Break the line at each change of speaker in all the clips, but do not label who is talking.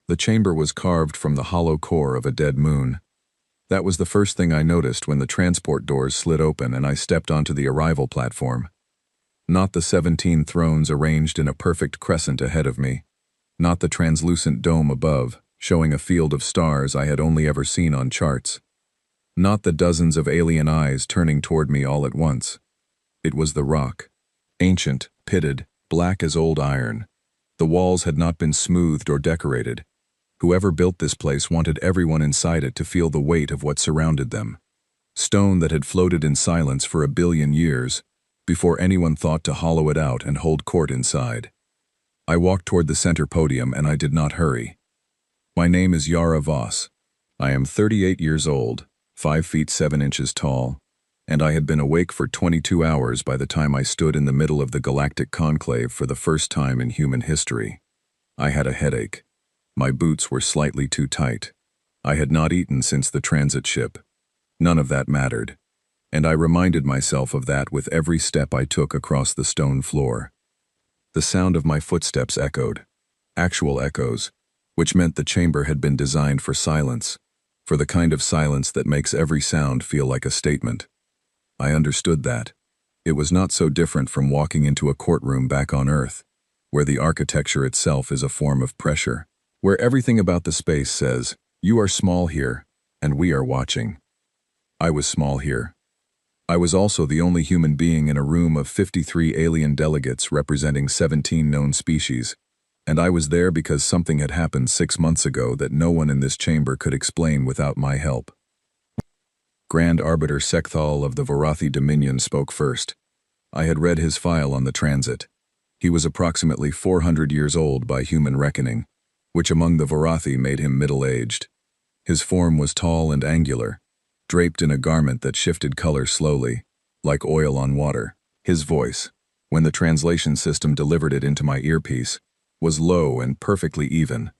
The chamber was carved from the hollow core of a dead moon. That was the first thing I noticed when the transport doors slid open and I stepped onto the arrival platform. Not the 17 thrones arranged in a perfect crescent ahead of me. Not the translucent dome above, showing a field of stars I had only ever seen on charts. Not the dozens of alien eyes turning toward me all at once. It was the rock. Ancient, pitted, black as old iron. The walls had not been smoothed or decorated. Whoever built this place wanted everyone inside it to feel the weight of what surrounded them. Stone that had floated in silence for 1 billion years, before anyone thought to hollow it out and hold court inside. I walked toward the center podium and I did not hurry. My name is Yara Voss. I am 38 years old, 5 feet 7 inches tall, and I had been awake for 22 hours by the time I stood in the middle of the galactic conclave for the first time in human history. I had a headache. My boots were slightly too tight. I had not eaten since the transit ship. None of that mattered, and I reminded myself of that with every step I took across the stone floor. The sound of my footsteps echoed, actual echoes, which meant the chamber had been designed for silence, for the kind of silence that makes every sound feel like a statement. I understood that. It was not so different from walking into a courtroom back on Earth, where the architecture itself is a form of pressure, where everything about the space says, "You are small here, and we are watching." I was small here. I was also the only human being in a room of 53 alien delegates representing 17 known species, and I was there because something had happened 6 months ago that no one in this chamber could explain without my help. Grand Arbiter Sekthal of the Vorathi Dominion spoke first. I had read his file on the transit. He was approximately 400 years old by human reckoning, which among the Vorathi made him middle-aged. His form was tall and angular, draped in a garment that shifted color slowly, like oil on water. His voice, when the translation system delivered it into my earpiece, was low and perfectly even,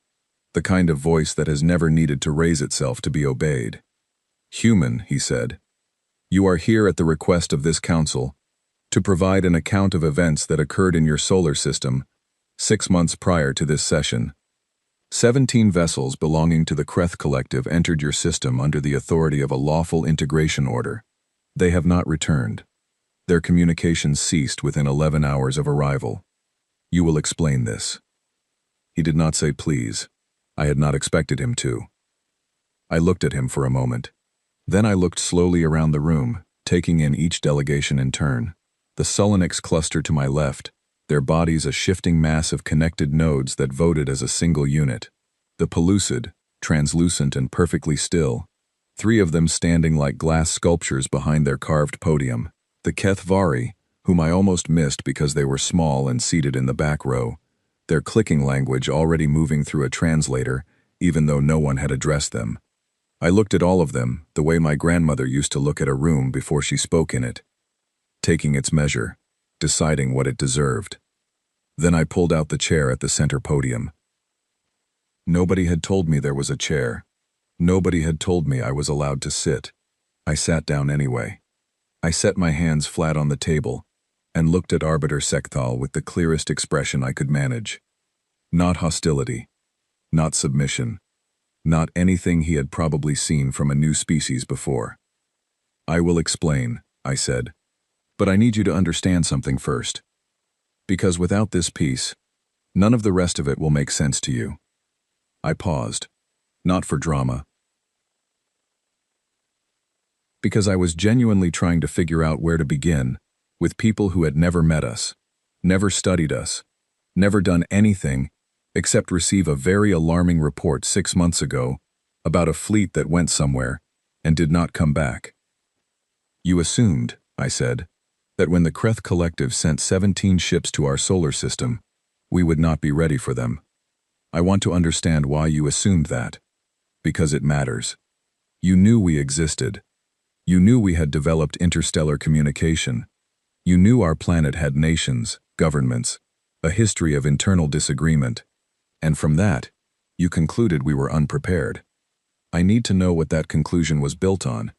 the kind of voice that has never needed to raise itself to be obeyed. "Human," he said, "you are here at the request of this council to provide an account of events that occurred in your solar system 6 months prior to this session. 17 vessels belonging to the Kreth Collective entered your system under the authority of a lawful integration order. They have not returned. Their communications ceased within 11 hours of arrival. You will explain this." He did not say please. I had not expected him to. I looked at him for a moment. Then I looked slowly around the room, taking in each delegation in turn. The Sulanics cluster to my left, their bodies a shifting mass of connected nodes that voted as a single unit. The Pellucid, translucent and perfectly still, 3 of them standing like glass sculptures behind their carved podium. The Kethvari, whom I almost missed because they were small and seated in the back row, their clicking language already moving through a translator, even though no one had addressed them. I looked at all of them the way my grandmother used to look at a room before she spoke in it, taking its measure, deciding what it deserved. Then I pulled out the chair at the center podium. Nobody had told me there was a chair. Nobody had told me I was allowed to sit. I sat down anyway. I set my hands flat on the table and looked at Arbiter Sekthal with the clearest expression I could manage. Not hostility, not submission, not anything he had probably seen from a new species before. "I will explain," I said, "but I need you to understand something first. Because without this piece, none of the rest of it will make sense to you." I paused, not for drama, because I was genuinely trying to figure out where to begin with people who had never met us, never studied us, never done anything except receive a very alarming report 6 months ago about a fleet that went somewhere and did not come back. "You assumed," I said, "that when the Kreth Collective sent 17 ships to our solar system, we would not be ready for them. I want to understand why you assumed that. Because it matters. You knew we existed. You knew we had developed interstellar communication. You knew our planet had nations, governments, a history of internal disagreement. And from that, you concluded we were unprepared. I need to know what that conclusion was built on,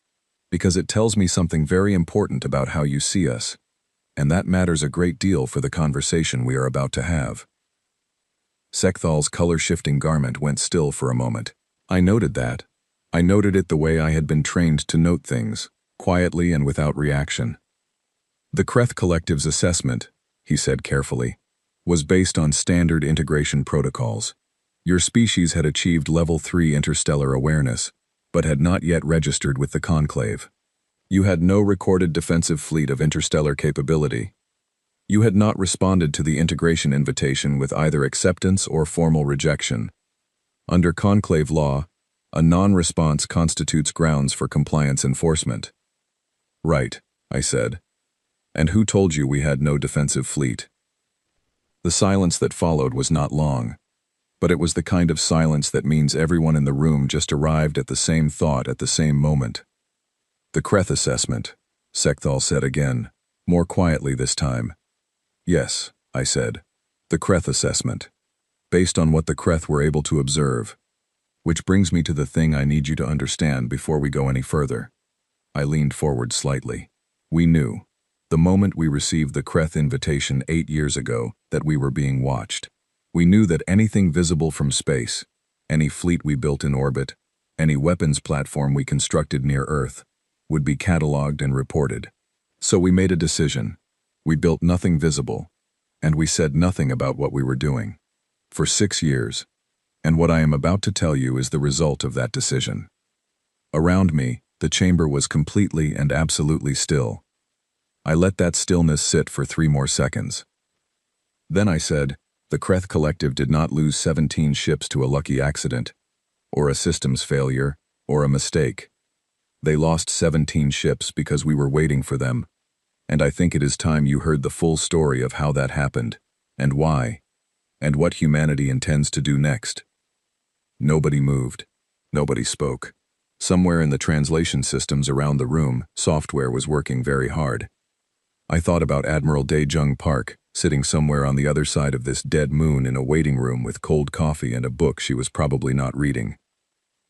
because it tells me something very important about how you see us, and that matters a great deal for the conversation we are about to have." Sekthal's color-shifting garment went still for a moment. I noted that. I noted it the way I had been trained to note things, quietly and without reaction. The Kreth Collective's assessment, he said carefully, was based on standard integration protocols. Your species had achieved Level 3 interstellar awareness, but had not yet registered with the Conclave. You had no recorded defensive fleet of interstellar capability. You had not responded to the integration invitation with either acceptance or formal rejection. Under Conclave law, a non-response constitutes grounds for compliance enforcement. Right, I said. And who told you we had no defensive fleet? The silence that followed was not long, but it was the kind of silence that means everyone in the room just arrived at the same thought at the same moment. The Kreth assessment, Sekthal said again, more quietly this time. Yes, I said. The Kreth assessment. Based on what the Kreth were able to observe. Which brings me to the thing I need you to understand before we go any further. I leaned forward slightly. We knew, the moment we received the Kreth invitation 8 years ago, that we were being watched. We knew that anything visible from space, any fleet we built in orbit, any weapons platform we constructed near Earth, would be cataloged and reported. So we made a decision. We built nothing visible, and we said nothing about what we were doing. For 6 years. And what I am about to tell you is the result of that decision. Around me, the chamber was completely and absolutely still. I let that stillness sit for 3 more seconds. Then I said, the Kreth Collective did not lose 17 ships to a lucky accident, or a systems failure, or a mistake. They lost 17 ships because we were waiting for them, and I think it is time you heard the full story of how that happened, and why, and what humanity intends to do next. Nobody moved. Nobody spoke. Somewhere in the translation systems around the room, software was working very hard. I thought about Admiral Dae-Jung Park, sitting somewhere on the other side of this dead moon in a waiting room with cold coffee and a book she was probably not reading.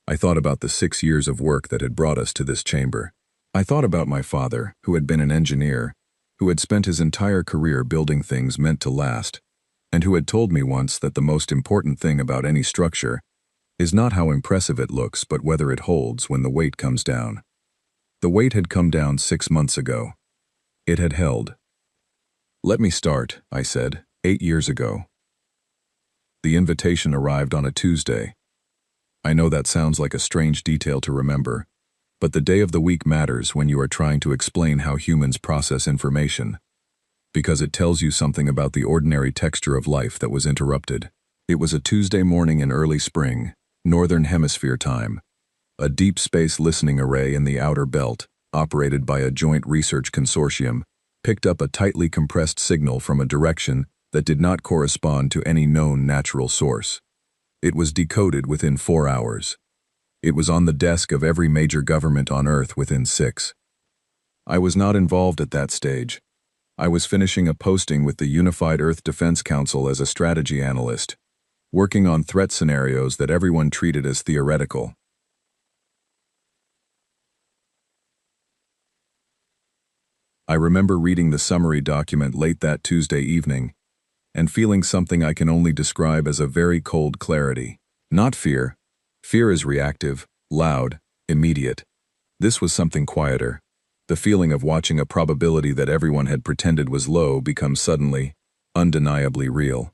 I thought about the 6 years of work that had brought us to this chamber. I thought about my father, who had been an engineer, who had spent his entire career building things meant to last, and who had told me once that the most important thing about any structure is not how impressive it looks, but whether it holds when the weight comes down. The weight had come down 6 months ago. It had held. Let me start, I said, 8 years ago. The invitation arrived on a Tuesday. I know that sounds like a strange detail to remember, but the day of the week matters when you are trying to explain how humans process information, because it tells you something about the ordinary texture of life that was interrupted. It was a Tuesday morning in early spring, Northern Hemisphere time. A deep space listening array in the outer belt, operated by a joint research consortium, picked up a tightly compressed signal from a direction that did not correspond to any known natural source. It was decoded within 4 hours. It was on the desk of every major government on Earth within 6. I was not involved at that stage. I was finishing a posting with the Unified Earth Defense Council as a strategy analyst, working on threat scenarios that everyone treated as theoretical. I remember reading the summary document late that Tuesday evening and feeling something I can only describe as a very cold clarity. Not fear. Fear is reactive, loud, immediate. This was something quieter. The feeling of watching a probability that everyone had pretended was low become suddenly, undeniably real.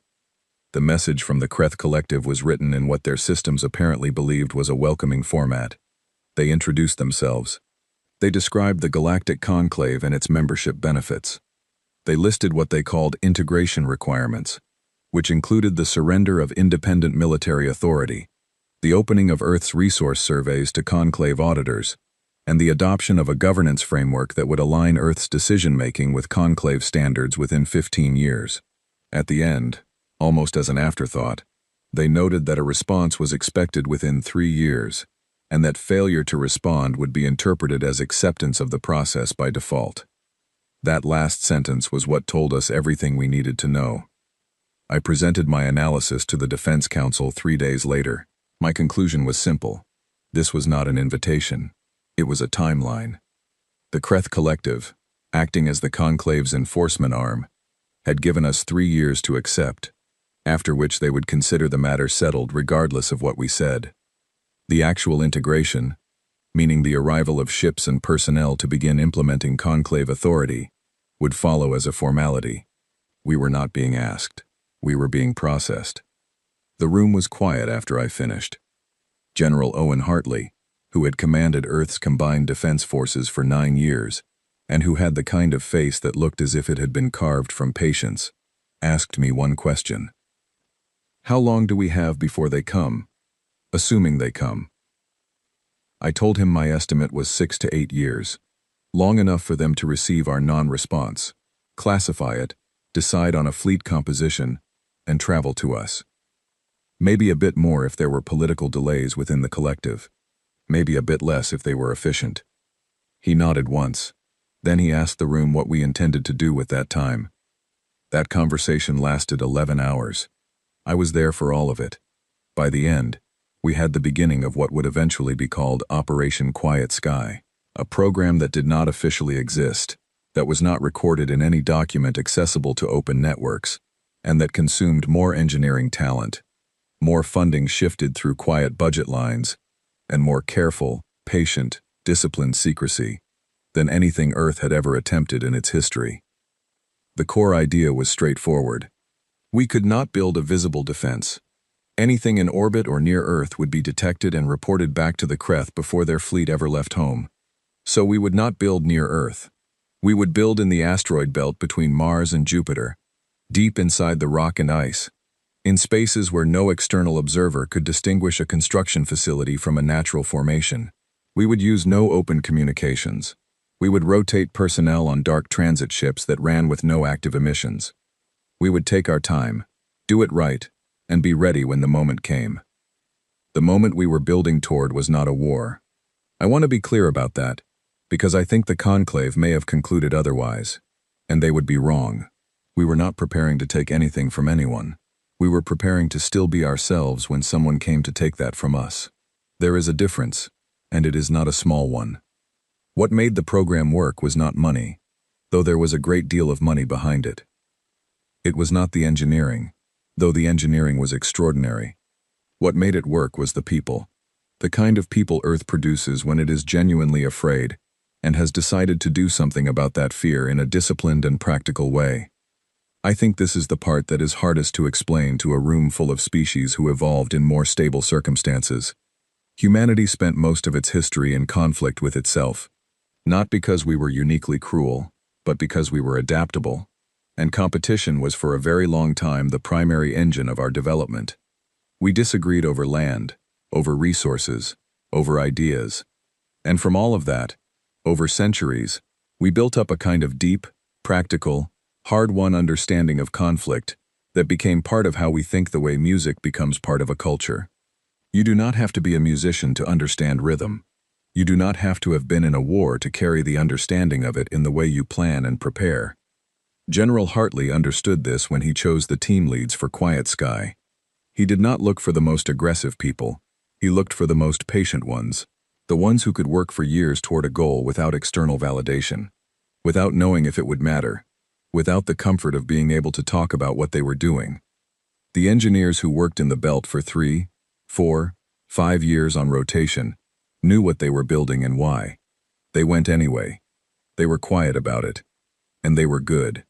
The message from the Kreth Collective was written in what their systems apparently believed was a welcoming format. They introduced themselves. They described the Galactic Conclave and its membership benefits. They listed what they called integration requirements, which included the surrender of independent military authority, the opening of Earth's resource surveys to Conclave auditors, and the adoption of a governance framework that would align Earth's decision-making with Conclave standards within 15 years. At the end, almost as an afterthought, they noted that a response was expected within 3 years, and that failure to respond would be interpreted as acceptance of the process by default. That last sentence was what told us everything we needed to know. I presented my analysis to the Defense Council 3 days later. My conclusion was simple. This was not an invitation. It was a timeline. The Kreth Collective, acting as the Conclave's enforcement arm, had given us 3 years to accept, after which they would consider the matter settled regardless of what we said. The actual integration, meaning the arrival of ships and personnel to begin implementing conclave authority, would follow as a formality. We were not being asked. We were being processed. The room was quiet after I finished. General Owen Hartley, who had commanded Earth's combined defense forces for 9 years, and who had the kind of face that looked as if it had been carved from patience, asked me one question. How long do we have before they come? Assuming they come. I told him my estimate was 6 to 8 years, long enough for them to receive our non-response, classify it, decide on a fleet composition, and travel to us. Maybe a bit more if there were political delays within the collective. Maybe a bit less if they were efficient. He nodded once. Then he asked the room what we intended to do with that time. That conversation lasted 11 hours. I was there for all of it. By the end, we had the beginning of what would eventually be called Operation Quiet Sky, a program that did not officially exist, that was not recorded in any document accessible to open networks, and that consumed more engineering talent, more funding shifted through quiet budget lines, and more careful, patient, disciplined secrecy than anything Earth had ever attempted in its history. The core idea was straightforward. We could not build a visible defense. Anything in orbit or near Earth would be detected and reported back to the Kreth before their fleet ever left home. So we would not build near Earth. We would build in the asteroid belt between Mars and Jupiter, deep inside the rock and ice, in spaces where no external observer could distinguish a construction facility from a natural formation. We would use no open communications. We would rotate personnel on dark transit ships that ran with no active emissions. We would take our time, do it right, and be ready when the moment came. The moment we were building toward was not a war. I want to be clear about that, because I think the conclave may have concluded otherwise, and they would be wrong. We were not preparing to take anything from anyone. We were preparing to still be ourselves when someone came to take that from us. There is a difference, and it is not a small one. What made the program work was not money, though there was a great deal of money behind it. It was not the engineering, though the engineering was extraordinary. What made it work was the people. The kind of people Earth produces when it is genuinely afraid and has decided to do something about that fear in a disciplined and practical way. I think this is the part that is hardest to explain to a room full of species who evolved in more stable circumstances. Humanity spent most of its history in conflict with itself, not because we were uniquely cruel, but because we were adaptable, and competition was for a very long time the primary engine of our development. We disagreed over land, over resources, over ideas, and from all of that, over centuries, we built up a kind of deep, practical, hard-won understanding of conflict that became part of how we think the way music becomes part of a culture. You do not have to be a musician to understand rhythm. You do not have to have been in a war to carry the understanding of it in the way you plan and prepare. General Hartley understood this when he chose the team leads for Quiet Sky. He did not look for the most aggressive people. He looked for the most patient ones, the ones who could work for years toward a goal without external validation, without knowing if it would matter, without the comfort of being able to talk about what they were doing. The engineers who worked in the belt for 3, 4, 5 years on rotation knew what they were building and why. They went anyway. They were quiet about it. And they were good.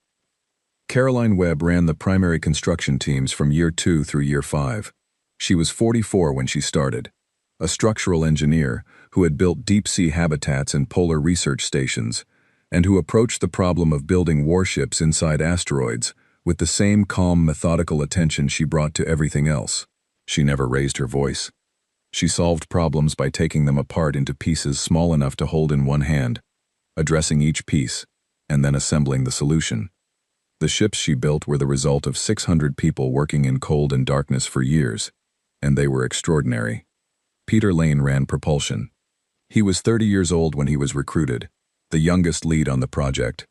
Caroline Webb ran the primary construction teams from year 2 through year 5. She was 44 when she started, a structural engineer who had built deep-sea habitats and polar research stations, and who approached the problem of building warships inside asteroids with the same calm, methodical attention she brought to everything else. She never raised her voice. She solved problems by taking them apart into pieces small enough to hold in one hand, addressing each piece, and then assembling the solution. The ships she built were the result of 600 people working in cold and darkness for years, and they were extraordinary. Peter Lane ran propulsion. He was 30 years old when he was recruited, the youngest lead on the project,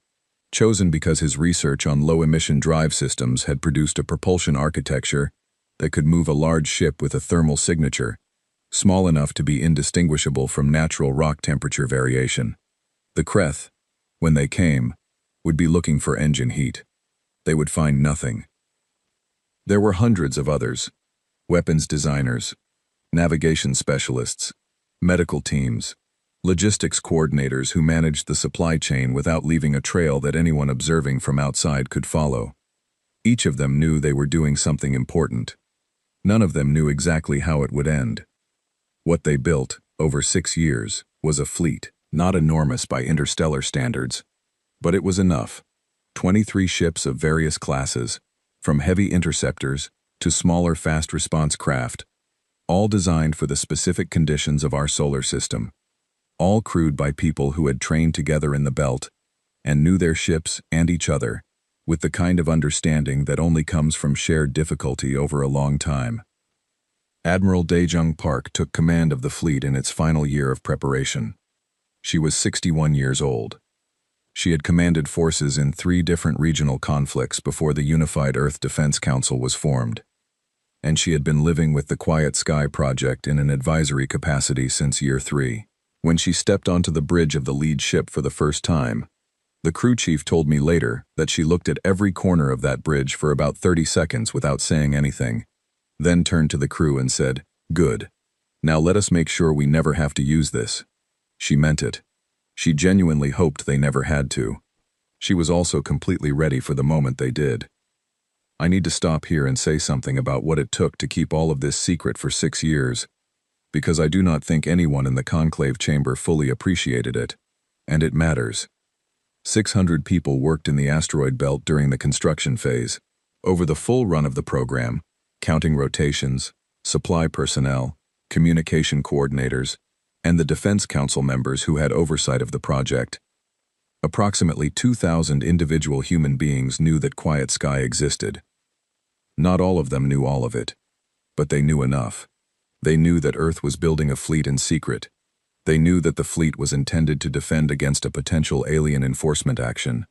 chosen because his research on low-emission drive systems had produced a propulsion architecture that could move a large ship with a thermal signature, small enough to be indistinguishable from natural rock temperature variation. The Kreth, when they came, would be looking for engine heat. They would find nothing. There were hundreds of others: weapons designers, navigation specialists, medical teams, logistics coordinators who managed the supply chain without leaving a trail that anyone observing from outside could follow. Each of them knew they were doing something important. None of them knew exactly how it would end. What they built, over 6 years, was a fleet, not enormous by interstellar standards, but it was enough. 23 ships of various classes, from heavy interceptors to smaller fast-response craft, all designed for the specific conditions of our solar system, all crewed by people who had trained together in the belt and knew their ships and each other, with the kind of understanding that only comes from shared difficulty over a long time. Admiral Daejung Park took command of the fleet in its final year of preparation. She was 61 years old. She had commanded forces in 3 different regional conflicts before the Unified Earth Defense Council was formed, and she had been living with the Quiet Sky project in an advisory capacity since year 3. When she stepped onto the bridge of the lead ship for the first time, the crew chief told me later that she looked at every corner of that bridge for about 30 seconds without saying anything, then turned to the crew and said, "Good. Now let us make sure we never have to use this." She meant it. She genuinely hoped they never had to. She was also completely ready for the moment they did. I need to stop here and say something about what it took to keep all of this secret for 6 years, because I do not think anyone in the conclave chamber fully appreciated it, and it matters. 600 people worked in the asteroid belt during the construction phase. Over the full run of the program, counting rotations, supply personnel, communication coordinators, and the Defense Council members who had oversight of the project, approximately 2,000 individual human beings knew that Quiet Sky existed. Not all of them knew all of it, but they knew enough. They knew that Earth was building a fleet in secret. They knew that the fleet was intended to defend against a potential alien enforcement action.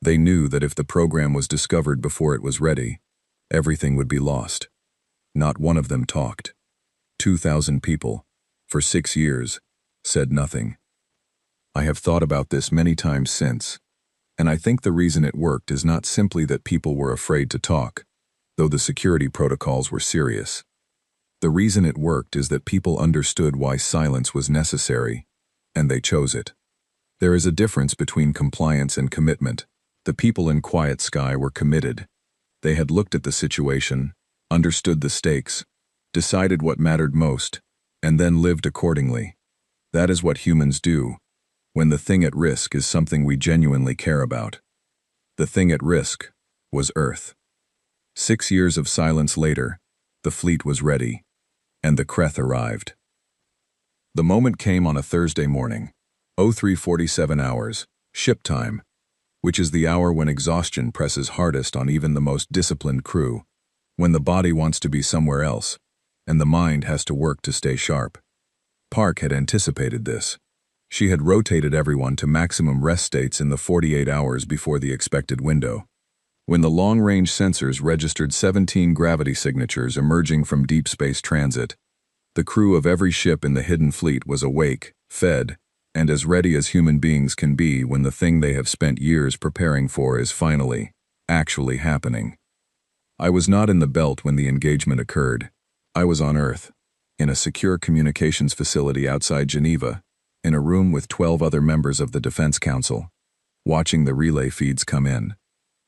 They knew that if the program was discovered before it was ready, everything would be lost. Not one of them talked. 2,000 people, for 6 years, said nothing. I have thought about this many times since, and I think the reason it worked is not simply that people were afraid to talk, though the security protocols were serious. The reason it worked is that people understood why silence was necessary, and they chose it. There is a difference between compliance and commitment. The people in Quiet Sky were committed. They had looked at the situation, understood the stakes, decided what mattered most, and then lived accordingly. That is what humans do, when the thing at risk is something we genuinely care about. The thing at risk was Earth. 6 years of silence later, the fleet was ready, and the Kreth arrived. The moment came on a Thursday morning, 03:47 hours, ship time, which is the hour when exhaustion presses hardest on even the most disciplined crew, when the body wants to be somewhere else, and the mind has to work to stay sharp. Park had anticipated this. She had rotated everyone to maximum rest states in the 48 hours before the expected window. When the long-range sensors registered 17 gravity signatures emerging from deep space transit, the crew of every ship in the hidden fleet was awake, fed, and as ready as human beings can be when the thing they have spent years preparing for is finally, actually happening. I was not in the belt when the engagement occurred. I was on Earth, in a secure communications facility outside Geneva, in a room with 12 other members of the Defense Council, watching the relay feeds come in.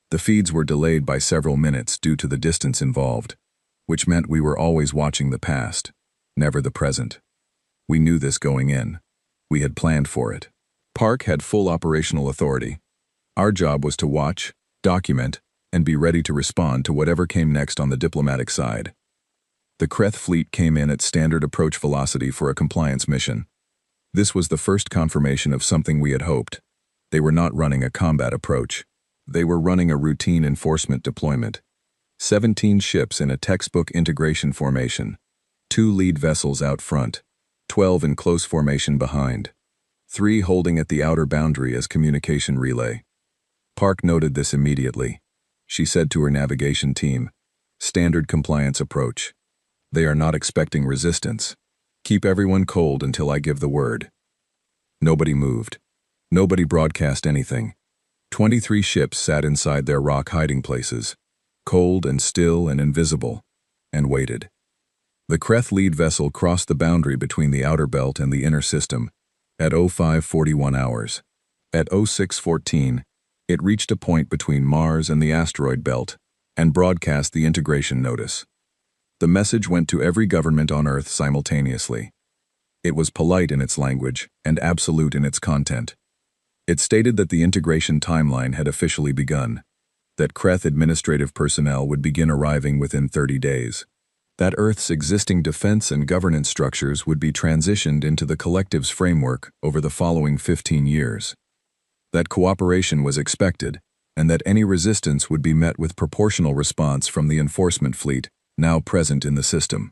The feeds were delayed by several minutes due to the distance involved, which meant we were always watching the past, never the present. We knew this going in. We had planned for it. Park had full operational authority. Our job was to watch, document, and be ready to respond to whatever came next on the diplomatic side. The Kreth fleet came in at standard approach velocity for a compliance mission. This was the first confirmation of something we had hoped. They were not running a combat approach. They were running a routine enforcement deployment. 17 ships in a textbook integration formation, 2 lead vessels out front, 12 in close formation behind, 3 holding at the outer boundary as communication relay. Park noted this immediately. She said to her navigation team, "Standard compliance approach. They are not expecting resistance. Keep everyone cold until I give the word." Nobody moved. Nobody broadcast anything. 23 ships sat inside their rock hiding places. cold and still and invisible, and waited. The Kreth lead vessel crossed the boundary between the outer belt and the inner system at 0541 hours. At 0614, it reached a point between Mars and the asteroid belt and broadcast the integration notice. The message went to every government on Earth simultaneously. It was polite in its language and absolute in its content. It stated that the integration timeline had officially begun, that Kreth administrative personnel would begin arriving within 30 days, that Earth's existing defense and governance structures would be transitioned into the collective's framework over the following 15 years, that cooperation was expected, and that any resistance would be met with proportional response from the enforcement fleet now present in the system.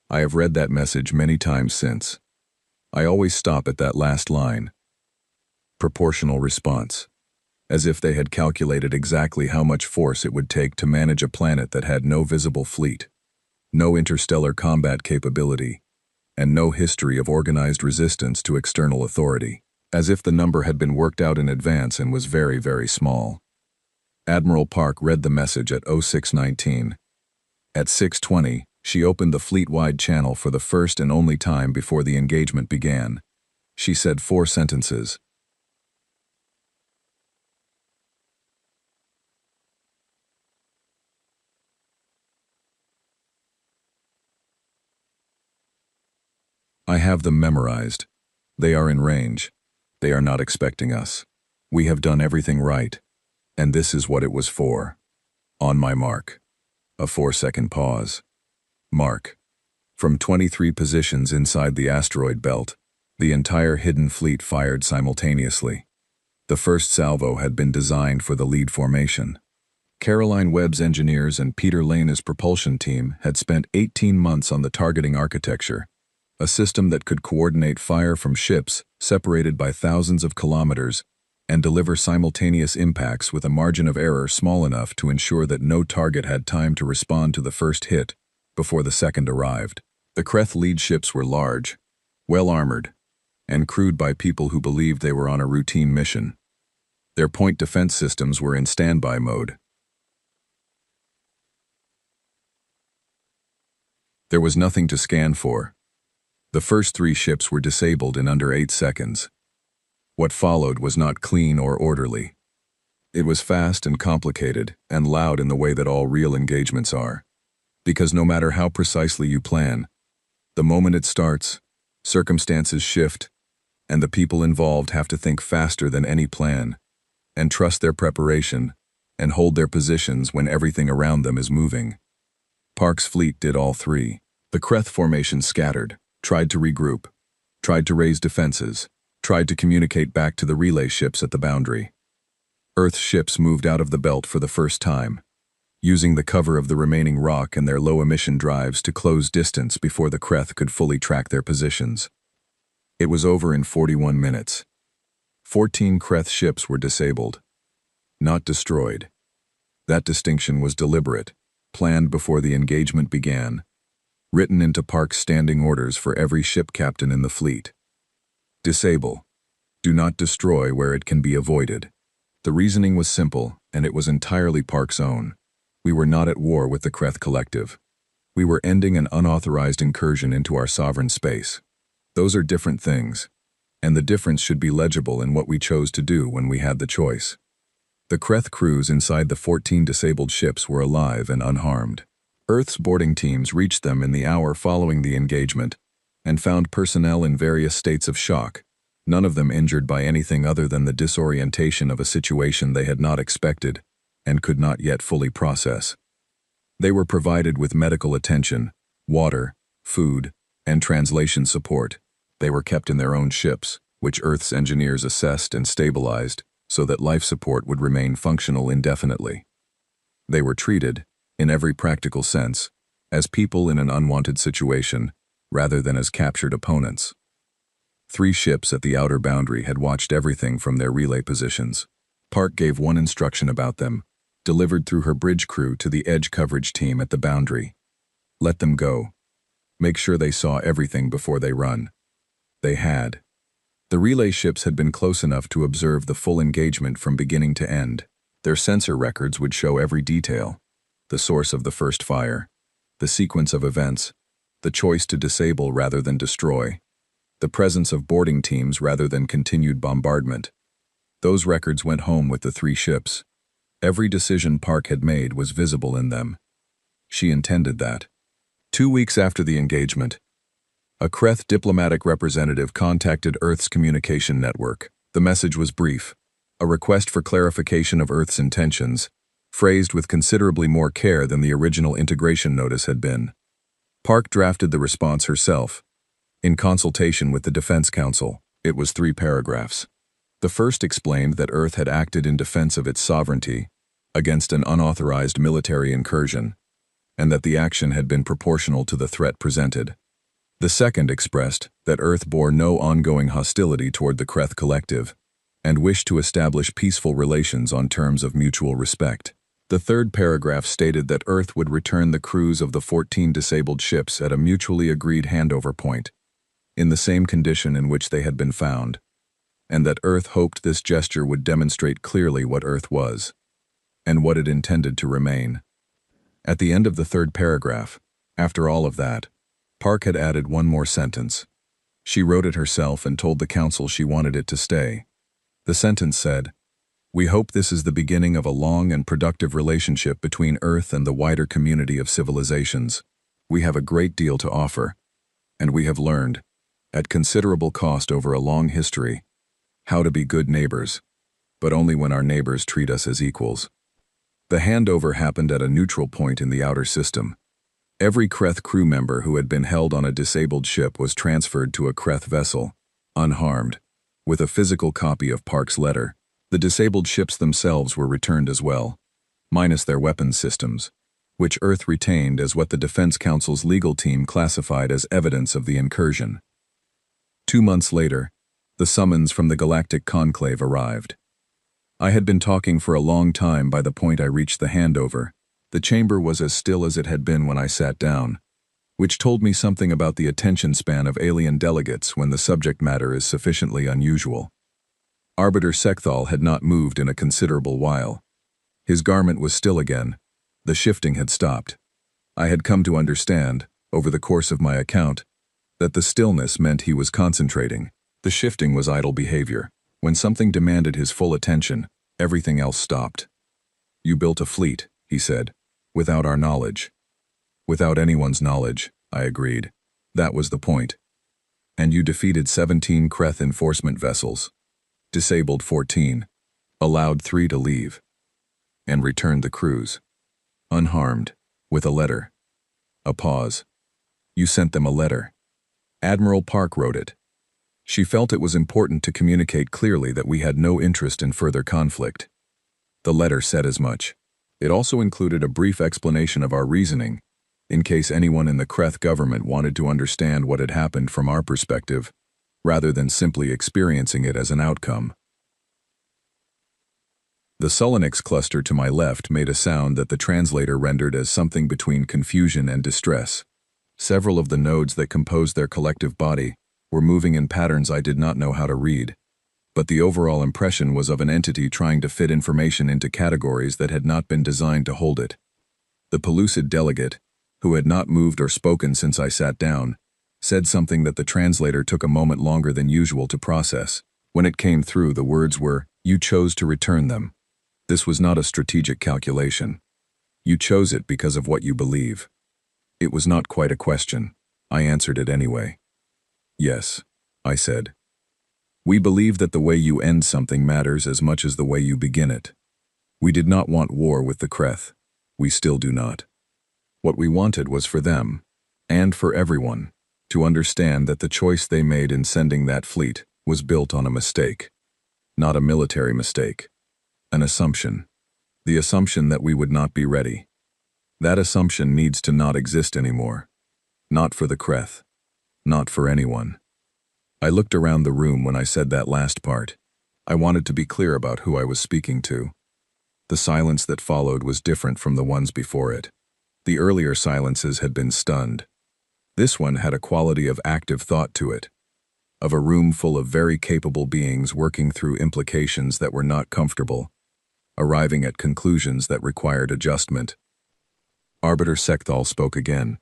I have read that message many times since. I always stop at that last line. Proportional response. As if they had calculated exactly how much force it would take to manage a planet that had no visible fleet, no interstellar combat capability, and no history of organized resistance to external authority. As if the number had been worked out in advance and was very, very small. Admiral Park read the message at 0619. At 6:20, she opened the fleet-wide channel for the first and only time before the engagement began. She said 4 sentences. I have them memorized. They are in range. They are not expecting us. We have done everything right. And this is what it was for. On my mark. A 4-second pause. Mark. From 23 positions inside the asteroid belt, the entire hidden fleet fired simultaneously. The first salvo had been designed for the lead formation. Caroline Webb's engineers and Peter Lena's propulsion team had spent 18 months on the targeting architecture, a system that could coordinate fire from ships separated by thousands of kilometers and deliver simultaneous impacts with a margin of error small enough to ensure that no target had time to respond to the first hit before the second arrived. The Kreth lead ships were large, well-armored, and crewed by people who believed they were on a routine mission. Their point defense systems were in standby mode. There was nothing to scan for. The first 3 ships were disabled in under 8 seconds. What followed was not clean or orderly. It was fast and complicated and loud in the way that all real engagements are. Because no matter how precisely you plan, the moment it starts, circumstances shift, and the people involved have to think faster than any plan, and trust their preparation, and hold their positions when everything around them is moving. Park's fleet did all 3. The Kreth formation scattered, tried to regroup, tried to raise defenses, tried to communicate back to the relay ships at the boundary. Earth ships moved out of the belt for the first time, using the cover of the remaining rock and their low-emission drives to close distance before the Kreth could fully track their positions. It was over in 41 minutes. 14 Kreth ships were disabled, not destroyed. That distinction was deliberate, planned before the engagement began, written into Park's standing orders for every ship captain in the fleet. Disable. Do not destroy where it can be avoided. The reasoning was simple, and it was entirely Park's own. We were not at war with the Kreth Collective. We were ending an unauthorized incursion into our sovereign space. Those are different things, and the difference should be legible in what we chose to do when we had the choice. The Kreth crews inside the 14 disabled ships were alive and unharmed. Earth's boarding teams reached them in the hour following the engagement and found personnel in various states of shock, none of them injured by anything other than the disorientation of a situation they had not expected and could not yet fully process. They were provided with medical attention, water, food, and translation support. They were kept in their own ships, which Earth's engineers assessed and stabilized so that life support would remain functional indefinitely. They were treated, in every practical sense, as people in an unwanted situation, rather than as captured opponents. 3 ships at the outer boundary had watched everything from their relay positions. Park gave one instruction about them, delivered through her bridge crew to the edge coverage team at the boundary. Let them go. Make sure they saw everything before they run. They had. The relay ships had been close enough to observe the full engagement from beginning to end. Their sensor records would show every detail. the source of the first fire, the sequence of events, the choice to disable rather than destroy, the presence of boarding teams rather than continued bombardment. Those records went home with the 3 ships. Every decision Park had made was visible in them. She intended that. 2 weeks after the engagement, a Kreth diplomatic representative contacted Earth's communication network. The message was brief, a request for clarification of Earth's intentions, phrased with considerably more care than the original integration notice had been. Park drafted the response herself. In consultation with the Defense Council, it was 3 paragraphs. The first explained that Earth had acted in defense of its sovereignty against an unauthorized military incursion, and that the action had been proportional to the threat presented. The second expressed that Earth bore no ongoing hostility toward the Kreth collective, and wished to establish peaceful relations on terms of mutual respect. The third paragraph stated that Earth would return the crews of the 14 disabled ships at a mutually agreed handover point, in the same condition in which they had been found, and that Earth hoped this gesture would demonstrate clearly what Earth was, and what it intended to remain. At the end of the third paragraph, after all of that, Park had added one more sentence. She wrote it herself and told the council she wanted it to stay. The sentence said, "We hope this is the beginning of a long and productive relationship between Earth and the wider community of civilizations. We have a great deal to offer, and we have learned, at considerable cost over a long history, how to be good neighbors, but only when our neighbors treat us as equals." The handover happened at a neutral point in the outer system. Every Kreth crew member who had been held on a disabled ship was transferred to a Kreth vessel, unharmed, with a physical copy of Park's letter. The disabled ships themselves were returned as well, minus their weapons systems, which Earth retained as what the Defense Council's legal team classified as evidence of the incursion. 2 months later, the summons from the Galactic Conclave arrived. I had been talking for a long time by the point I reached the handover. The chamber was as still as it had been when I sat down, which told me something about the attention span of alien delegates when the subject matter is sufficiently unusual. Arbiter Sekthal had not moved in a considerable while. His garment was still again. The shifting had stopped. I had come to understand, over the course of my account, that the stillness meant he was concentrating. The shifting was idle behavior. When something demanded his full attention, everything else stopped. "You built a fleet," he said, "without our knowledge." "Without anyone's knowledge," I agreed. "That was the point. And you defeated 17 Kreth enforcement vessels, disabled 14, allowed 3 to leave, and returned the crews, unharmed, with a letter." A pause. "You sent them a letter." Admiral Park wrote it. She felt it was important to communicate clearly that we had no interest in further conflict. The letter said as much. It also included a brief explanation of our reasoning, in case anyone in the Kreth government wanted to understand what had happened from our perspective, rather than simply experiencing it as an outcome. The Sulinix cluster to my left made a sound that the translator rendered as something between confusion and distress. Several of the nodes that composed their collective body were moving in patterns I did not know how to read, but the overall impression was of an entity trying to fit information into categories that had not been designed to hold it. The pellucid delegate, who had not moved or spoken since I sat down, said something that the translator took a moment longer than usual to process. When it came through, the words were, "You chose to return them. This was not a strategic calculation. You chose it because of what you believe." It was not quite a question. I answered it anyway. "Yes," I said. "We believe that the way you end something matters as much as the way you begin it. We did not want war with the Kreth. We still do not. What we wanted was for them, and for everyone, to understand that the choice they made in sending that fleet was built on a mistake. Not a military mistake. An assumption. The assumption that we would not be ready. That assumption needs to not exist anymore. Not for the Kreth. Not for anyone." I looked around the room when I said that last part. I wanted to be clear about who I was speaking to. The silence that followed was different from the ones before it. The earlier silences had been stunned. This one had a quality of active thought to it, of a room full of very capable beings working through implications that were not comfortable, arriving at conclusions that required adjustment. Arbiter Sekthal spoke again.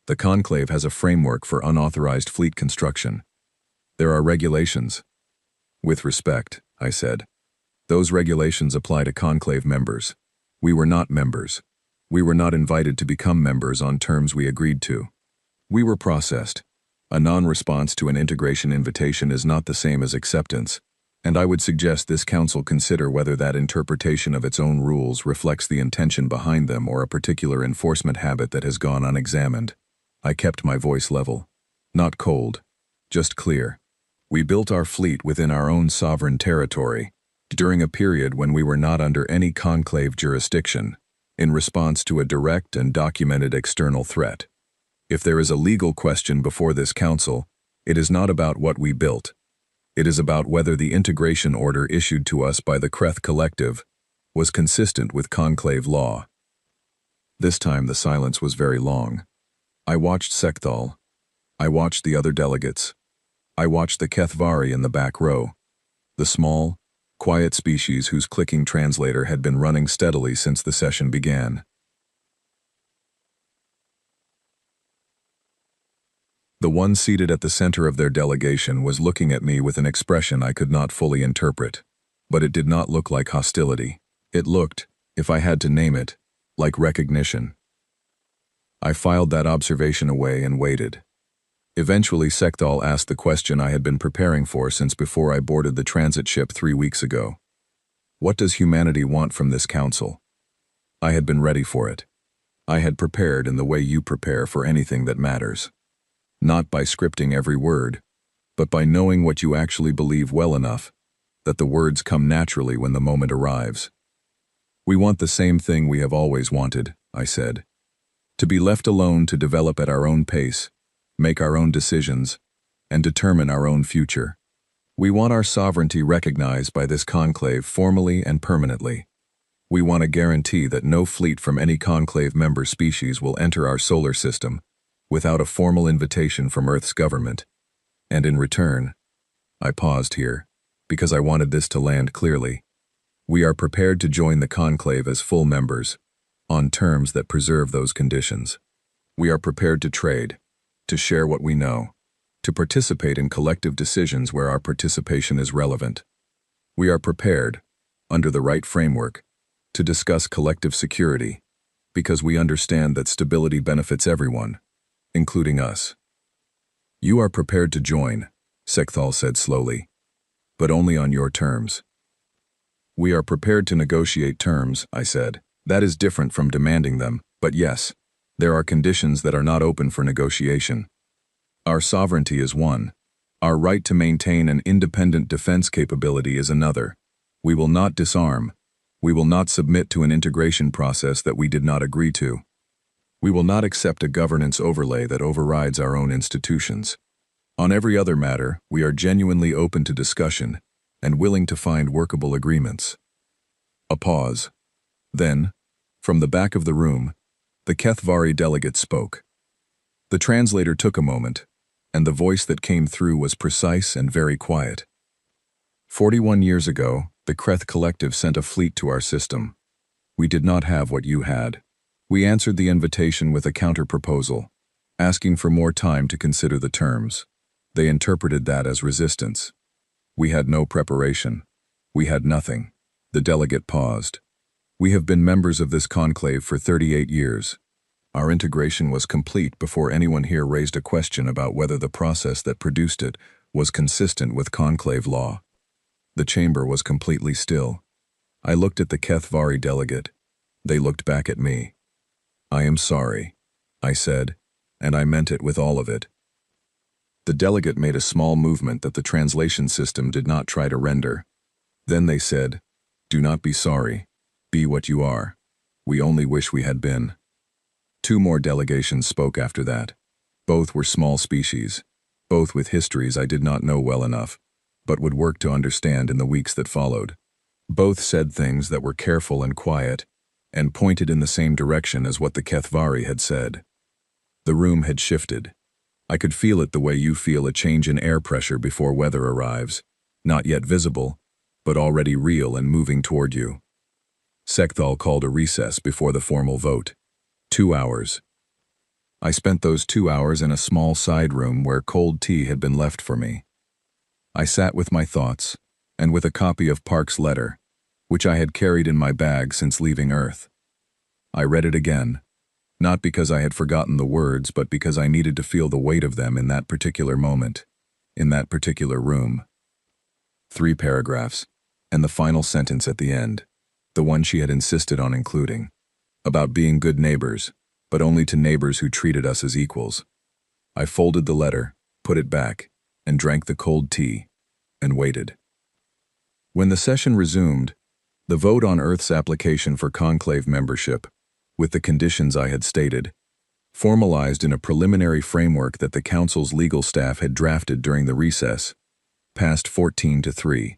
The Conclave has a framework for unauthorized fleet construction. There are regulations. With respect, I said. Those regulations apply to Conclave members. We were not members. We were not invited to become members on terms we agreed to. We were processed. A non-response to an integration invitation is not the same as acceptance, and I would suggest this council consider whether that interpretation of its own rules reflects the intention behind them or a particular enforcement habit that has gone unexamined. I kept my voice level. Not cold, just clear. We built our fleet within our own sovereign territory, during a period when we were not under any conclave jurisdiction, in response to a direct and documented external threat. If there is a legal question before this council, it is not about what we built. It is about whether the integration order issued to us by the Kreth Collective was consistent with conclave law. This time the silence was very long. I watched Sekthal. I watched the other delegates. I watched the Kethvari in the back row, the small, quiet species whose clicking translator had been running steadily since the session began. The one seated at the center of their delegation was looking at me with an expression I could not fully interpret, but it did not look like hostility. It looked, if I had to name it, like recognition. I filed that observation away and waited. Eventually, Sekthal asked the question I had been preparing for since before I boarded the transit ship 3 weeks ago. What does humanity want from this council? I had been ready for it. I had prepared in the way you prepare for anything that matters. Not by scripting every word, but by knowing what you actually believe well enough that the words come naturally when the moment arrives. We want the same thing we have always wanted, I said. To be left alone to develop at our own pace, make our own decisions, and determine our own future. We want our sovereignty recognized by this conclave formally and permanently. We want a guarantee that no fleet from any conclave member species will enter our solar system without a formal invitation from Earth's government. And in return, I paused here, because I wanted this to land clearly. We are prepared to join the conclave as full members, on terms that preserve those conditions. We are prepared to trade, to share what we know, to participate in collective decisions where our participation is relevant. We are prepared, under the right framework, to discuss collective security, because we understand that stability benefits everyone, including us. You are prepared to join, Sekthal said slowly, but only on your terms. We are prepared to negotiate terms, I said. That is different from demanding them, but yes, there are conditions that are not open for negotiation. Our sovereignty is one. Our right to maintain an independent defense capability is another. We will not disarm. We will not submit to an integration process that we did not agree to. We will not accept a governance overlay that overrides our own institutions. On every other matter, we are genuinely open to discussion and willing to find workable agreements. A pause. Then, from the back of the room, the Kethvari delegate spoke. The translator took a moment, and the voice that came through was precise and very quiet. 41 years ago, the Kreth Collective sent a fleet to our system. We did not have what you had. We answered the invitation with a counter-proposal, asking for more time to consider the terms. They interpreted that as resistance. We had no preparation. We had nothing. The delegate paused. We have been members of this conclave for 38 years. Our integration was complete before anyone here raised a question about whether the process that produced it was consistent with conclave law. The chamber was completely still. I looked at the Kethvari delegate. They looked back at me. I am sorry, I said, and I meant it with all of it. The delegate made a small movement that the translation system did not try to render. Then they said, "Do not be sorry. Be what you are. We only wish we had been." 2 more delegations spoke after that. Both were small species, both with histories I did not know well enough, but would work to understand in the weeks that followed. Both said things that were careful and quiet, and pointed in the same direction as what the Kethvari had said. The room had shifted. I could feel it the way you feel a change in air pressure before weather arrives, not yet visible, but already real and moving toward you. Sekthal called a recess before the formal vote. 2 hours. I spent those 2 hours in a small side room where cold tea had been left for me. I sat with my thoughts, and with a copy of Park's letter, which I had carried in my bag since leaving Earth. I read it again, not because I had forgotten the words, but because I needed to feel the weight of them in that particular moment, in that particular room. 3 paragraphs, and the final sentence at the end, the one she had insisted on including, about being good neighbors, but only to neighbors who treated us as equals. I folded the letter, put it back, and drank the cold tea, and waited. When the session resumed, the vote on Earth's application for conclave membership, with the conditions I had stated, formalized in a preliminary framework that the Council's legal staff had drafted during the recess, passed 14-3.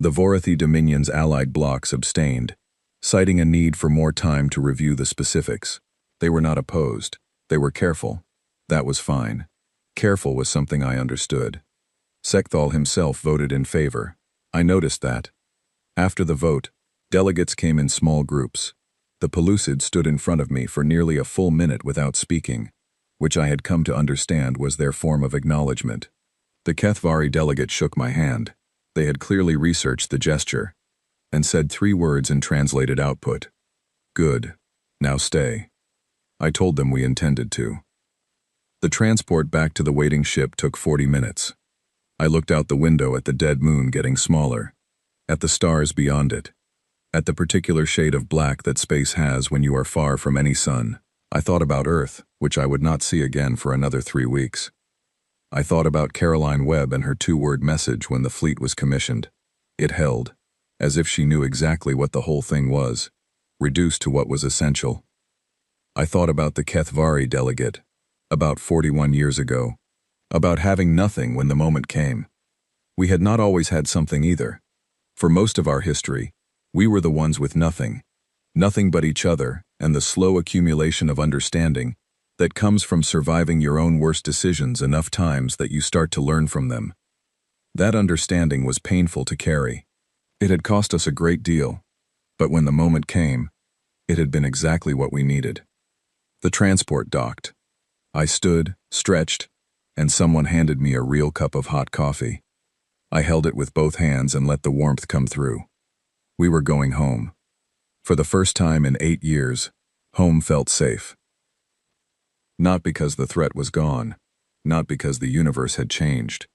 The Vorathi Dominion's allied blocs abstained, citing a need for more time to review the specifics. They were not opposed. They were careful. That was fine. Careful was something I understood. Sekthal himself voted in favor. I noticed that. After the vote, delegates came in small groups. The Pellucid stood in front of me for nearly a full minute without speaking, which I had come to understand was their form of acknowledgement. The Kethvari delegate shook my hand. They had clearly researched the gesture, and said 3 words in translated output. Good. Now stay. I told them we intended to. The transport back to the waiting ship took 40 minutes. I looked out the window at the dead moon getting smaller, at the stars beyond it, at the particular shade of black that space has when you are far from any sun. I thought about Earth, which I would not see again for another 3 weeks. I thought about Caroline Webb and her 2-word message when the fleet was commissioned. It held, as if she knew exactly what the whole thing was, reduced to what was essential. I thought about the Kethvari delegate, about 41 years ago, about having nothing when the moment came. We had not always had something either. For most of our history, we were the ones with nothing but each other and the slow accumulation of understanding that comes from surviving your own worst decisions enough times that you start to learn from them. That understanding was painful to carry. It had cost us a great deal, but when the moment came, it had been exactly what we needed. The transport docked. I stood, stretched, and someone handed me a real cup of hot coffee. I held it with both hands and let the warmth come through. We were going home. For the first time in 8 years, home felt safe. Not because the threat was gone, not because the universe had changed,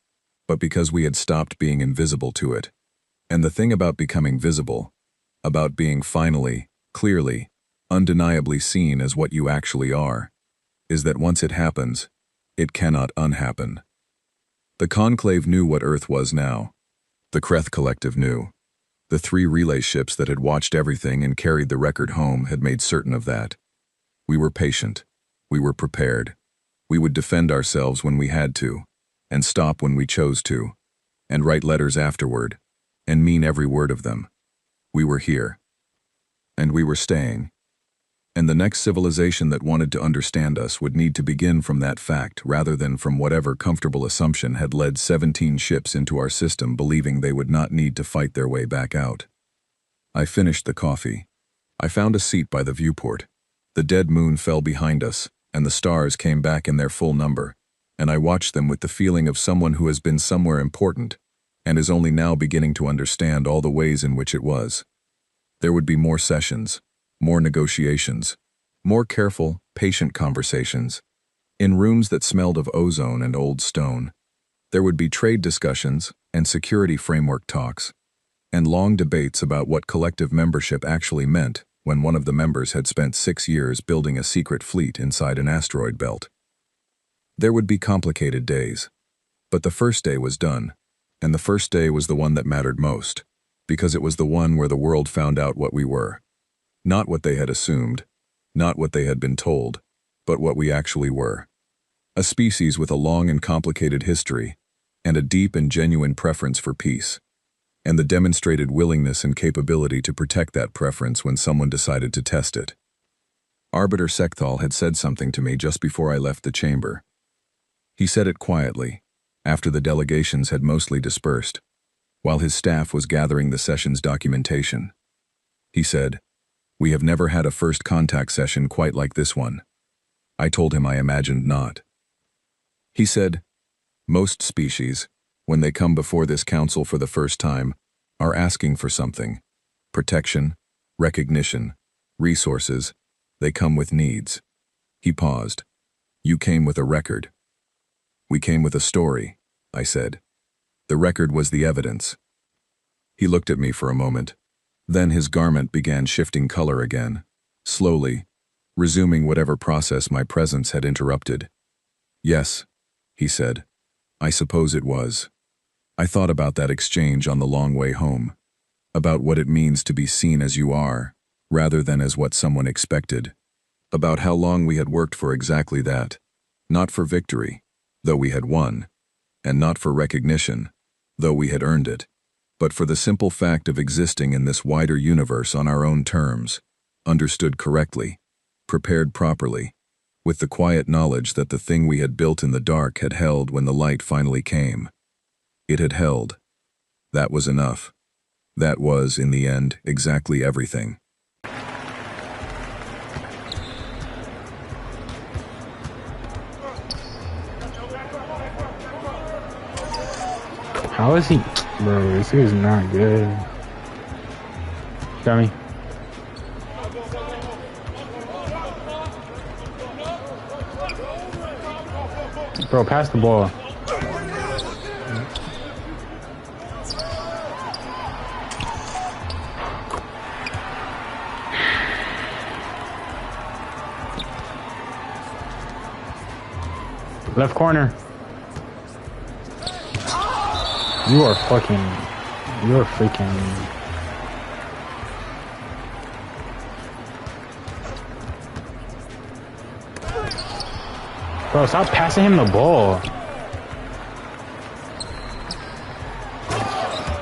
but because we had stopped being invisible to it. And the thing about becoming visible, about being finally, clearly, undeniably seen as what you actually are, is that once it happens, it cannot unhappen. The Conclave knew what Earth was now. The Kreth Collective knew. The 3 relay ships that had watched everything and carried the record home had made certain of that. We were patient. We were prepared. We would defend ourselves when we had to, and stop when we chose to, and write letters afterward, and mean every word of them. We were here. And we were staying. And the next civilization that wanted to understand us would need to begin from that fact rather than from whatever comfortable assumption had led 17 ships into our system believing they would not need to fight their way back out. I finished the coffee. I found a seat by the viewport. The dead moon fell behind us, and the stars came back in their full number, and I watched them with the feeling of someone who has been somewhere important and is only now beginning to understand all the ways in which it was. There would be more sessions, more negotiations, more careful, patient conversations. In rooms that smelled of ozone and old stone, there would be trade discussions and security framework talks, and long debates about what collective membership actually meant when one of the members had spent 6 years building a secret fleet inside an asteroid belt. There would be complicated days, but the first day was done, and the first day was the one that mattered most, because it was the one where the world found out what we were. Not what they had assumed, not what they had been told, but what we actually were. A species with a long and complicated history, and a deep and genuine preference for peace, and the demonstrated willingness and capability to protect that preference when someone decided to test it. Arbiter Sekthal had said something to me just before I left the chamber. He said it quietly, after the delegations had mostly dispersed, while his staff was gathering the session's documentation. He said, We have never had a first contact session quite like this one. I told him I imagined not. He said, most species, when they come before this council for the first time, are asking for something. Protection, recognition, resources. They come with needs. He paused. You came with a record. We came with a story, I said. The record was the evidence. He looked at me for a moment. Then his garment began shifting color again, slowly, resuming whatever process my presence had interrupted. Yes, he said. I suppose it was. I thought about that exchange on the long way home, about what it means to be seen as you are, rather than as what someone expected, about how long we had worked for exactly that, not for victory, though we had won, and not for recognition, though we had earned it, but for the simple fact of existing in this wider universe on our own terms, understood correctly, prepared properly, with the quiet knowledge that the thing we had built in the dark had held when the light finally came. It had held. That was enough. That was, in the end, exactly everything.
How is he? Bro, this is not good. Got me. Bro, pass the ball. Left corner. You're freaking. Bro, stop passing him the ball.